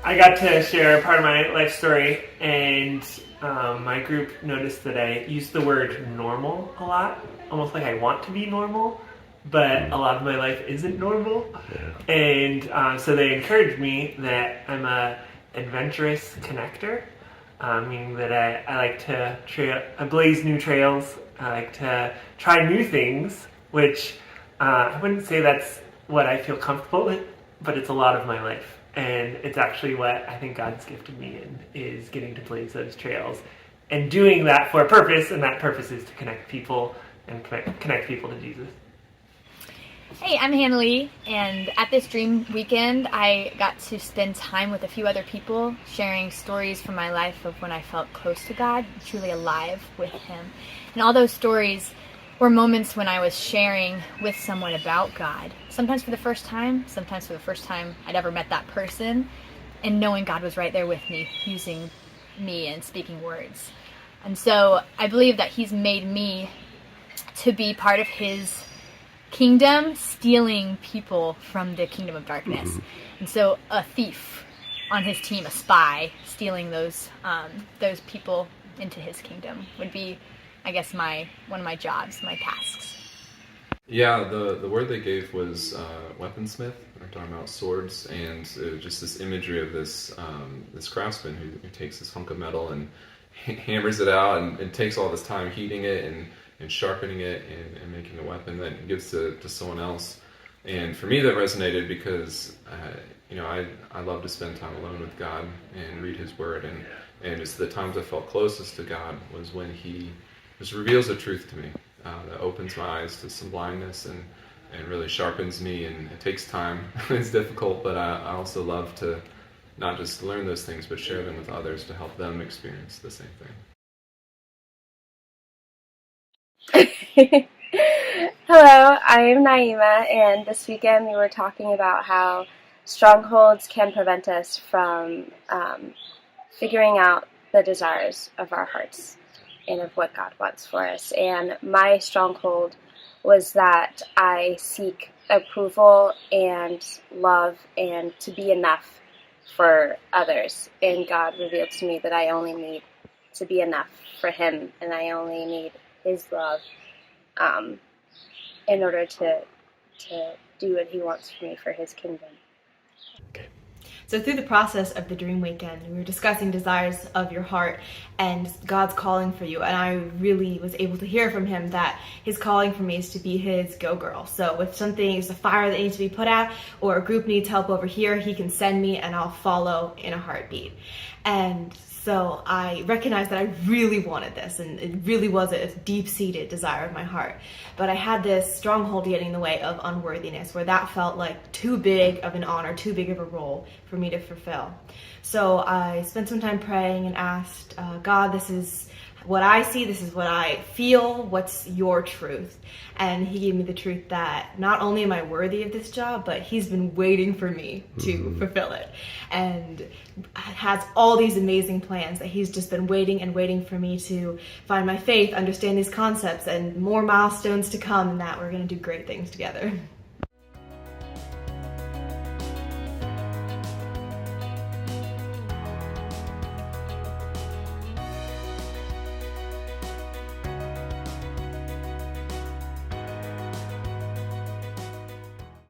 I got to share part of my life story, and my group noticed that I used the word normal a lot, almost like I want to be normal, but a lot of my life isn't normal. Yeah. And so they encouraged me that I'm a adventurous connector, meaning that I like to I blaze new trails. I like to try new things, which I wouldn't say that's what I feel comfortable with, but it's a lot of my life. And it's actually what I think God's gifted me in, is getting to blaze those trails and doing that for a purpose, and that purpose is to connect people and connect people to Jesus. Hey, I'm Hannah Lee, and at this Dream Weekend, I got to spend time with a few other people, sharing stories from my life of when I felt close to God, truly alive with Him. And all those stories were moments when I was sharing with someone about God, sometimes for the first time I'd ever met that person, and knowing God was right there with me, using me and speaking words. And so I believe that He's made me to be part of His kingdom, stealing people from the kingdom of darkness. Mm-hmm. And so a thief on His team, a spy, stealing those people into His kingdom would be, I guess, one of my jobs, my tasks. Yeah, the word they gave was weaponsmith. They're talking about swords, and just this imagery of this craftsman who takes this hunk of metal and hammers it out and takes all this time heating it and sharpening it and making a weapon that he gives to someone else. And for me, that resonated because I love to spend time alone with God and read His Word, and just the times I felt closest to God was when He just reveals the truth to me, that opens my eyes to some blindness and really sharpens me. And it takes time. It's difficult, but I also love to not just learn those things, but share them with others to help them experience the same thing. Hello, I am Naima, and this weekend we were talking about how strongholds can prevent us from figuring out the desires of our hearts and of what God wants for us. And my stronghold was that I seek approval and love and to be enough for others. And God revealed to me that I only need to be enough for Him, and I only need His love in order to do what He wants for me for His kingdom. Okay. So through the process of the Dream Weekend, we were discussing desires of your heart and God's calling for you. And I really was able to hear from Him that His calling for me is to be His go-girl. So if something is a fire that needs to be put out or a group needs help over here, He can send me and I'll follow in a heartbeat. And so I recognized that I really wanted this, and it really was a deep-seated desire of my heart. But I had this stronghold getting in the way of unworthiness, where that felt like too big of an honor, too big of a role for me to fulfill. So I spent some time praying and asked, God, this is what I see, this is what I feel, what's your truth? And He gave me the truth that not only am I worthy of this job, but He's been waiting for me to fulfill it. And has all these amazing plans that He's just been waiting and waiting for me to find my faith, understand these concepts, and more milestones to come, and that we're going to do great things together.